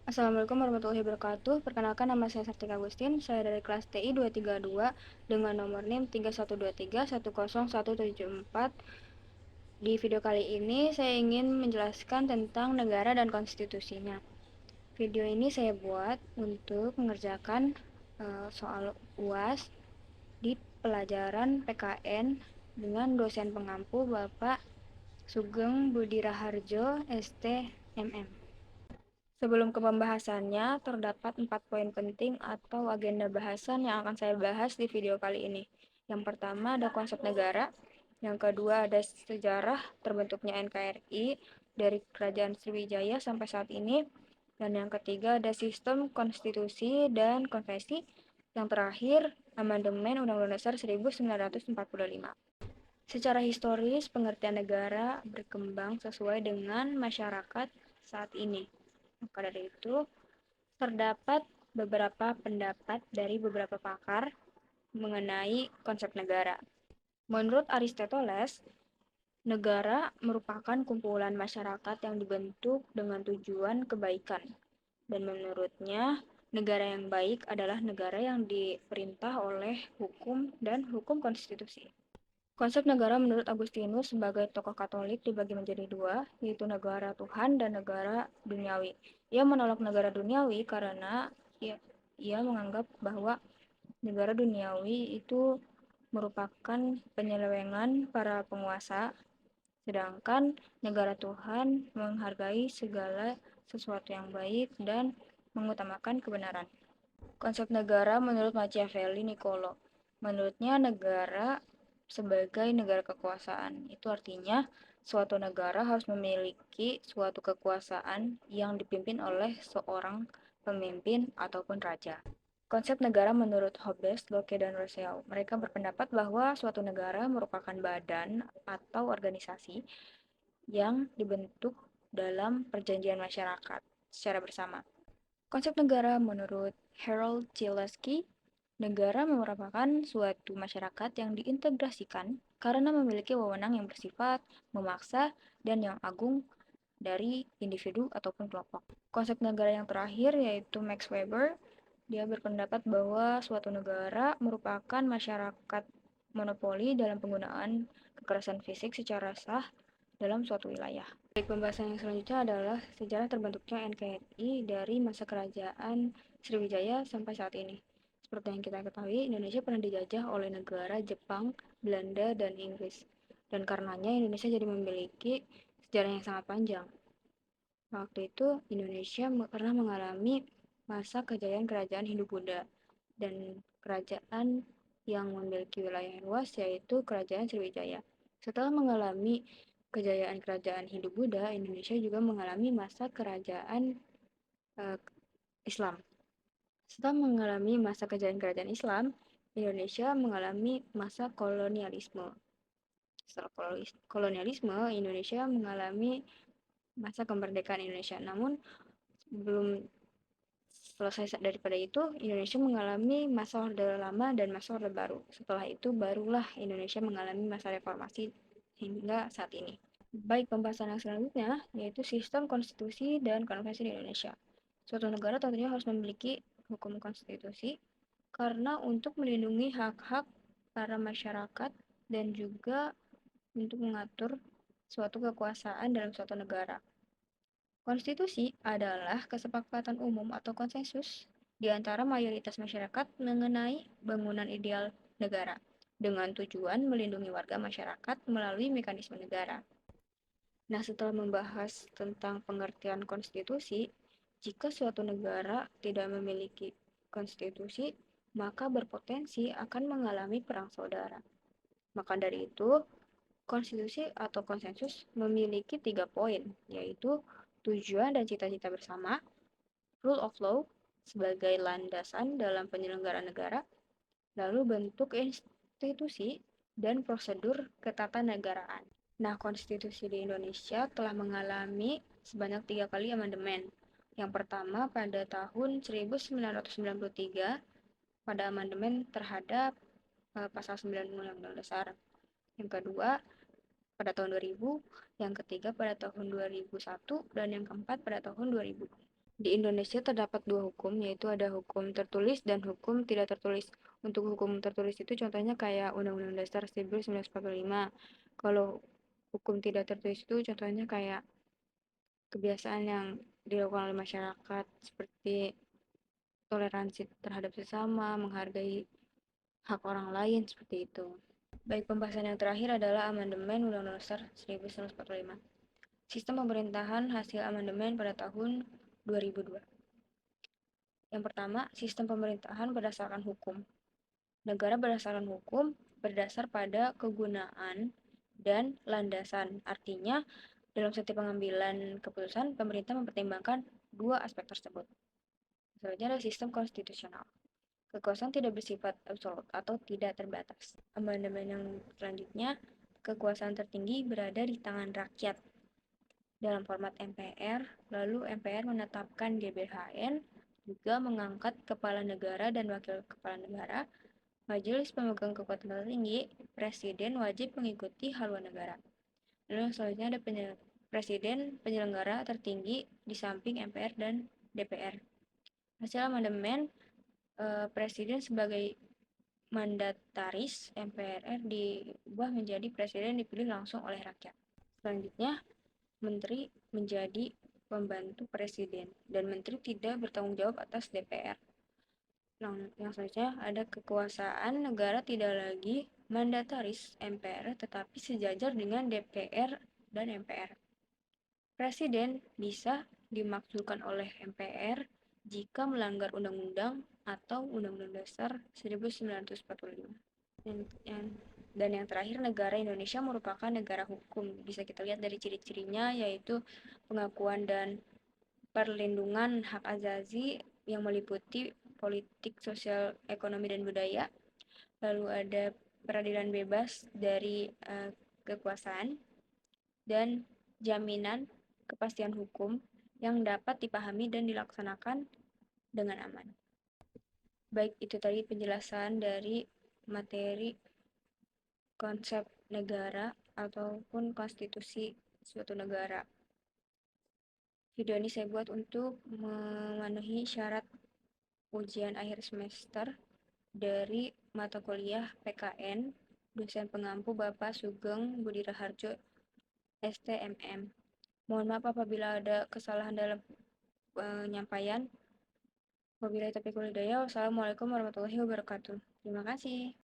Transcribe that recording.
Assalamualaikum warahmatullahi wabarakatuh. Perkenalkan, nama saya Sartika Agustin. Saya dari kelas TI 232 dengan nomor NIM 3123101174. Di video kali ini saya ingin menjelaskan tentang negara dan konstitusinya. Video ini saya buat untuk mengerjakan soal UAS di pelajaran PKN dengan dosen pengampu Bapak Sugeng Budi Raharjo, ST MM. Sebelum ke pembahasannya, terdapat 4 poin penting atau agenda bahasan yang akan saya bahas di video kali ini. Yang pertama ada konsep negara, yang kedua ada sejarah terbentuknya NKRI dari Kerajaan Sriwijaya sampai saat ini, dan yang ketiga ada sistem konstitusi dan konvensi, yang terakhir amandemen Undang-Undang Dasar 1945. Secara historis, pengertian negara berkembang sesuai dengan masyarakat saat ini. Maka dari itu, terdapat beberapa pendapat dari beberapa pakar mengenai konsep negara. Menurut Aristoteles, negara merupakan kumpulan masyarakat yang dibentuk dengan tujuan kebaikan. Dan menurutnya, negara yang baik adalah negara yang diperintah oleh hukum dan hukum konstitusi. Konsep negara menurut Agustinus sebagai tokoh Katolik dibagi menjadi dua, yaitu negara Tuhan dan negara duniawi. Ia menolak negara duniawi karena ia menganggap bahwa negara duniawi itu merupakan penyelewengan para penguasa, sedangkan negara Tuhan menghargai segala sesuatu yang baik dan mengutamakan kebenaran. Konsep negara menurut Machiavelli Niccolo. Menurutnya negara sebagai negara kekuasaan. Itu artinya suatu negara harus memiliki suatu kekuasaan yang dipimpin oleh seorang pemimpin ataupun raja. Konsep negara menurut Hobbes, Locke, dan Rousseau. Mereka berpendapat bahwa suatu negara merupakan badan atau organisasi yang dibentuk dalam perjanjian masyarakat secara bersama. Konsep negara menurut Harold J. Lasky, negara merupakan suatu masyarakat yang diintegrasikan karena memiliki wewenang yang bersifat memaksa dan yang agung dari individu ataupun kelompok. Konsep negara yang terakhir yaitu Max Weber, dia berpendapat bahwa suatu negara merupakan masyarakat monopoli dalam penggunaan kekerasan fisik secara sah dalam suatu wilayah. Baik, pembahasan yang selanjutnya adalah sejarah terbentuknya NKRI dari masa kerajaan Sriwijaya sampai saat ini. Seperti yang kita ketahui, Indonesia pernah dijajah oleh negara Jepang, Belanda, dan Inggris. Dan karenanya Indonesia jadi memiliki sejarah yang sangat panjang. Waktu itu Indonesia pernah mengalami masa kejayaan kerajaan Hindu-Buddha dan kerajaan yang memiliki wilayah luas yaitu Kerajaan Sriwijaya. Setelah mengalami kejayaan kerajaan Hindu-Buddha, Indonesia juga mengalami masa kerajaan Islam. Setelah mengalami masa kejayaan kerajaan Islam, Indonesia mengalami masa kolonialisme. Setelah kolonialisme, Indonesia mengalami masa kemerdekaan Indonesia. Namun belum selesai daripada itu, Indonesia mengalami masa Orde Lama dan masa Orde Baru. Setelah itu barulah Indonesia mengalami masa reformasi hingga saat ini. Baik, pembahasan yang selanjutnya yaitu sistem konstitusi dan konvensi di Indonesia. Suatu negara tentunya harus memiliki hukum konstitusi karena untuk melindungi hak-hak para masyarakat dan juga untuk mengatur suatu kekuasaan dalam suatu negara. Konstitusi adalah kesepakatan umum atau konsensus di antara mayoritas masyarakat mengenai bangunan ideal negara dengan tujuan melindungi warga masyarakat melalui mekanisme negara. Nah, setelah membahas tentang pengertian konstitusi, jika suatu negara tidak memiliki konstitusi, maka berpotensi akan mengalami perang saudara. Maka dari itu, konstitusi atau konsensus memiliki 3 poin, yaitu tujuan dan cita-cita bersama, rule of law sebagai landasan dalam penyelenggaraan negara, lalu bentuk institusi dan prosedur ketatanegaraan. Nah, konstitusi di Indonesia telah mengalami sebanyak 3 kali amandemen. Yang pertama pada tahun 1993 pada amandemen terhadap pasal 9 Undang-Undang Dasar. Yang kedua pada tahun 2000, yang ketiga pada tahun 2001, dan yang keempat pada tahun 2000. Di Indonesia terdapat dua hukum, yaitu ada hukum tertulis dan hukum tidak tertulis. Untuk hukum tertulis itu contohnya kayak Undang-Undang Dasar 1945. Kalau hukum tidak tertulis itu contohnya kayak kebiasaan yang dilakukan oleh masyarakat seperti toleransi terhadap sesama, menghargai hak orang lain, seperti itu. Baik, pembahasan yang terakhir adalah amandemen Undang-Undang Dasar 1945. Sistem pemerintahan hasil amandemen pada tahun 2002. Yang pertama, sistem pemerintahan berdasarkan hukum. Negara berdasarkan hukum berdasar pada kegunaan dan landasan. Artinya, dalam setiap pengambilan keputusan, pemerintah mempertimbangkan dua aspek tersebut. Selanjutnya ada sistem konstitusional. Kekuasaan tidak bersifat absolut atau tidak terbatas. Amandemen yang selanjutnya, kekuasaan tertinggi berada di tangan rakyat dalam format MPR, lalu MPR menetapkan GBHN, juga mengangkat kepala negara dan wakil kepala negara. Majelis pemegang kekuatan tertinggi, Presiden wajib mengikuti haluan negara. Lalu selanjutnya ada Presiden penyelenggara tertinggi di samping MPR dan DPR. Hasil amandemen, Presiden sebagai mandataris, MPR diubah menjadi Presiden dipilih langsung oleh rakyat. Selanjutnya, Menteri menjadi pembantu Presiden dan Menteri tidak bertanggung jawab atas DPR. Yang selanjutnya ada kekuasaan negara tidak lagi mandataris MPR tetapi sejajar dengan DPR dan MPR. Presiden bisa dimakzulkan oleh MPR jika melanggar undang-undang atau Undang-Undang Dasar 1945. Dan yang terakhir, negara Indonesia merupakan negara hukum. Bisa kita lihat dari ciri-cirinya, yaitu pengakuan dan perlindungan hak asasi yang meliputi politik, sosial, ekonomi, dan budaya. Lalu ada peradilan bebas dari kekuasaan dan jaminan kepastian hukum yang dapat dipahami dan dilaksanakan dengan aman. Baik, itu tadi penjelasan dari materi konsep negara ataupun konstitusi suatu negara. Video ini saya buat untuk memenuhi syarat ujian akhir semester dari mata kuliah PKN dosen pengampu Bapak Sugeng Budi Raharjo STMM. Mohon maaf apabila ada kesalahan dalam penyampaian. Wabillahi taufiq wal hidayah. Wassalamualaikum warahmatullahi wabarakatuh. Terima kasih.